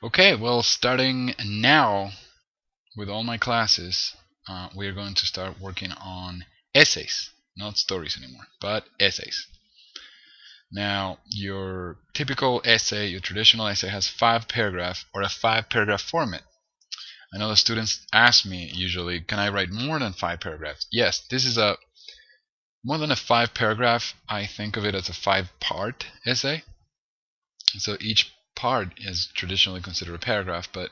Okay, well, starting now with all my classes, we are going to start working on essays, not stories anymore, but essays. Now, your typical essay, your traditional essay, has 5 paragraphs or a 5 paragraph format. I know the students ask me usually, can I write more than 5 paragraphs? Yes, this is a more than a 5 paragraph. I think of it as a 5 part essay. So each part is traditionally considered a paragraph, but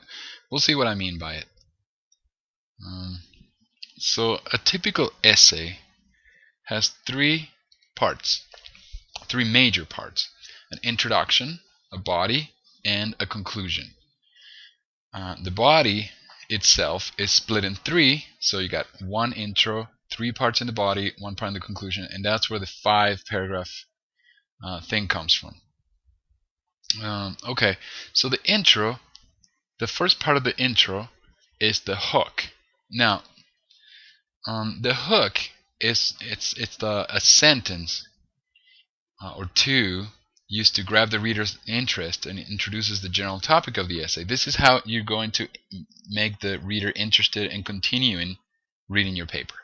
we'll see what I mean by it. So a typical essay has 3 parts, 3 major parts: an introduction, a body, and a conclusion. The body itself is split in 3, so you got 1 intro, 3 parts in the body, 1 part in the conclusion, and that's where the 5 paragraph thing comes from. Okay, so the intro, the first part of the intro is the hook. Now, the hook is a sentence or two used to grab the reader's interest, and it introduces the general topic of the essay. This is how you're going to make the reader interested in continuing reading your paper.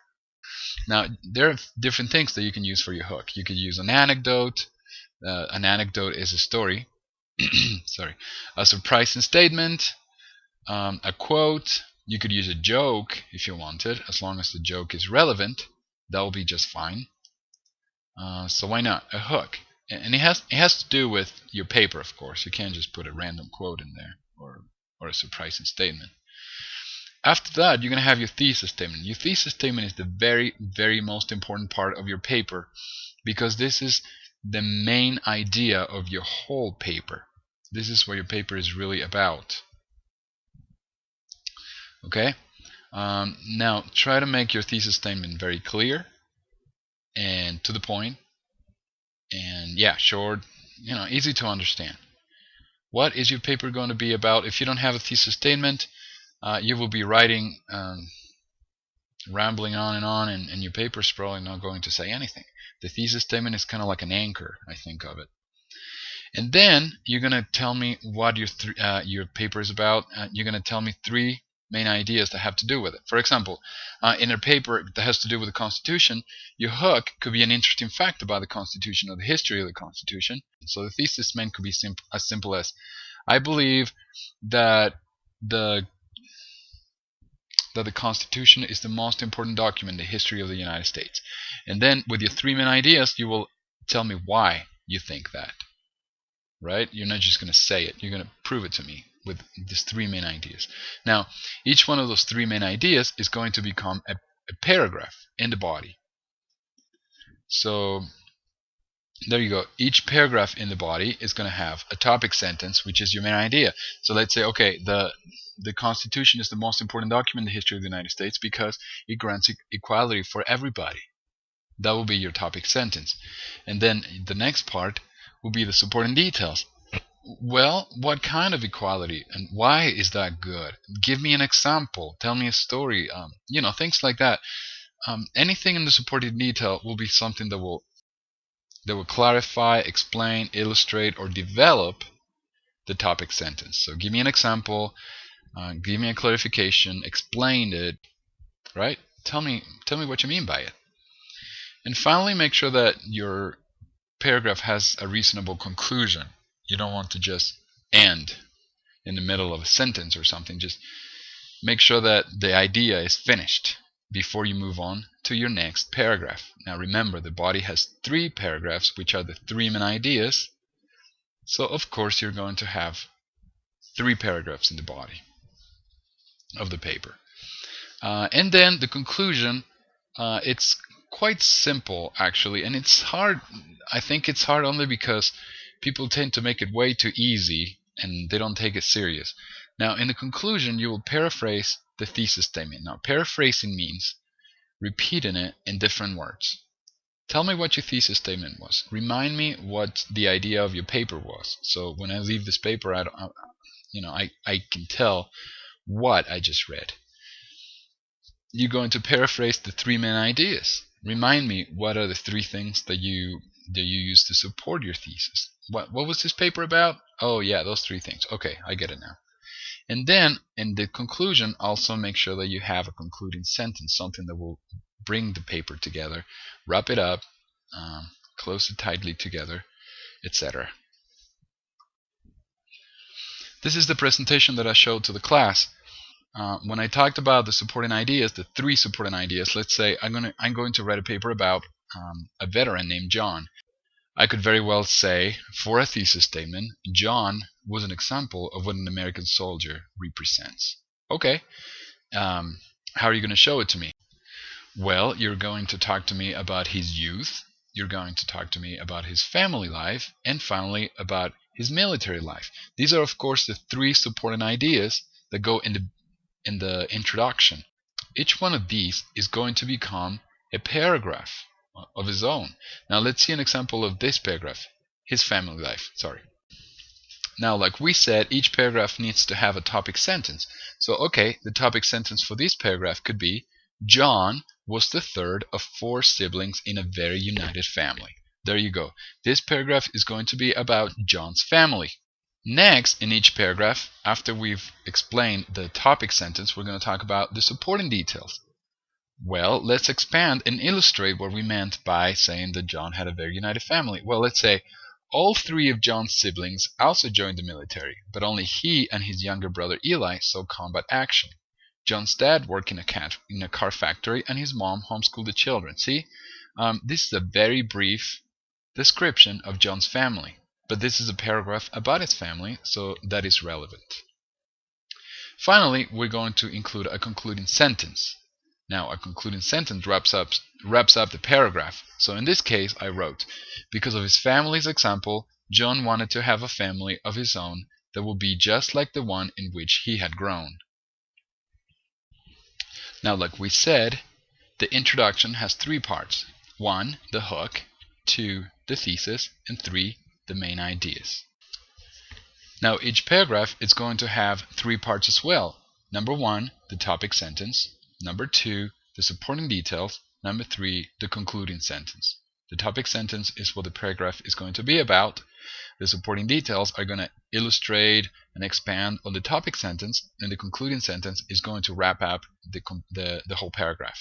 Now, there are different things that you can use for your hook. You could use an anecdote. An anecdote is a story. Sorry, a surprising statement, a quote. You could use a joke if you wanted, as long as the joke is relevant. That will be just fine. So why not a hook? And it has to do with your paper, of course. You can't just put a random quote in there or a surprising statement. After that, you're going to have your thesis statement. Your thesis statement is the very, very most important part of your paper, because this is the main idea of your whole paper. This is what your paper is really about. Okay? Now, try to make your thesis statement very clear and to the point, and yeah, short, easy to understand. What is your paper going to be about? If you don't have a thesis statement, you will be writing, rambling on, and your paper is probably not going to say anything. The thesis statement is kind of like an anchor, I think of it. And then you're going to tell me what your paper is about. You're going to tell me 3 main ideas that have to do with it. For example, in a paper that has to do with the Constitution, your hook could be an interesting fact about the Constitution or the history of the Constitution. So the thesis statement could be as simple as, I believe that the Constitution is the most important document in the history of the United States. And then with your 3 main ideas, you will tell me why you think that. Right? You're not just going to say it. You're going to prove it to me with these 3 main ideas. Now, each one of those 3 main ideas is going to become a paragraph in the body. So there you go. Each paragraph in the body is going to have a topic sentence, which is your main idea. So let's say, okay, the Constitution is the most important document in the history of the United States because it grants equality for everybody. That will be your topic sentence. And then the next part will be the supporting details. Well, what kind of equality and why is that good? Give me an example. Tell me a story. Things like that. Anything in the supporting detail will be something that will clarify, explain, illustrate, or develop the topic sentence. So give me an example. Give me a clarification. Explain it. Right? Tell me what you mean by it. And finally, make sure that your paragraph has a reasonable conclusion. You don't want to just end in the middle of a sentence or something. Just make sure that the idea is finished before you move on to your next paragraph. Now remember, the body has 3 paragraphs, which are the 3 main ideas. So of course you're going to have 3 paragraphs in the body of the paper. And then the conclusion, it's quite simple actually, and it's hard. I think it's hard only because people tend to make it way too easy and they don't take it serious. Now in the conclusion, you will paraphrase the thesis statement. Now paraphrasing means repeating it in different words. Tell me what your thesis statement was. Remind me what the idea of your paper was. So when I leave this paper, I can tell what I just read. You're going to paraphrase the 3 main ideas. Remind me, what are the 3 things that you use to support your thesis? What was this paper about? Oh yeah, those 3 things. Okay, I get it now. And then in the conclusion, also make sure that you have a concluding sentence, something that will bring the paper together, wrap it up, close it tightly together, etc. This is the presentation that I showed to the class. When I talked about the supporting ideas, the 3 supporting ideas, let's say I'm going to write a paper about a veteran named John. I could very well say, for a thesis statement, John was an example of what an American soldier represents. Okay, how are you going to show it to me? Well, you're going to talk to me about his youth, you're going to talk to me about his family life, and finally about his military life. These are, of course, the 3 supporting ideas that go in the introduction. Each one of these is going to become a paragraph of his own. Now let's see an example of this paragraph, his family life, sorry. Now, like we said, each paragraph needs to have a topic sentence. So, okay, the topic sentence for this paragraph could be, John was the 3rd of 4 siblings in a very united family. There you go. This paragraph is going to be about John's family. Next, in each paragraph, after we've explained the topic sentence, we're going to talk about the supporting details. Well, let's expand and illustrate what we meant by saying that John had a very united family. Well, let's say all 3 of John's siblings also joined the military, but only he and his younger brother Eli saw combat action. John's dad worked in a car factory, and his mom homeschooled the children. See, this is a very brief description of John's family, but this is a paragraph about his family, so that is relevant. Finally, we're going to include a concluding sentence. Now, a concluding sentence wraps up the paragraph. So in this case, I wrote, because of his family's example, John wanted to have a family of his own that would be just like the one in which he had grown. Now, like we said, the introduction has 3 parts. 1, the hook, 2, the thesis, and 3, the main ideas. Now, each paragraph is going to have 3 parts as well. Number 1, the topic sentence. Number 2, the supporting details. Number 3, the concluding sentence. The topic sentence is what the paragraph is going to be about. The supporting details are going to illustrate and expand on the topic sentence, and the concluding sentence is going to wrap up the whole paragraph.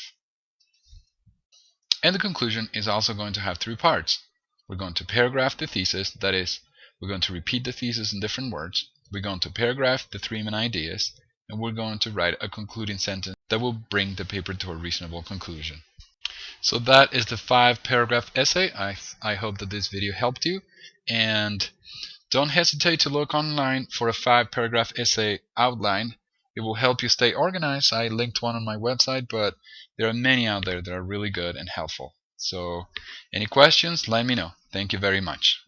And the conclusion is also going to have 3 parts. We're going to paragraph the thesis, that is, we're going to repeat the thesis in different words. We're going to paragraph the 3 main ideas, and we're going to write a concluding sentence that will bring the paper to a reasonable conclusion. So that is the 5-paragraph essay. I hope that this video helped you, and don't hesitate to look online for a 5-paragraph essay outline. It will help you stay organized. I linked one on my website, but there are many out there that are really good and helpful. So any questions, let me know. Thank you very much.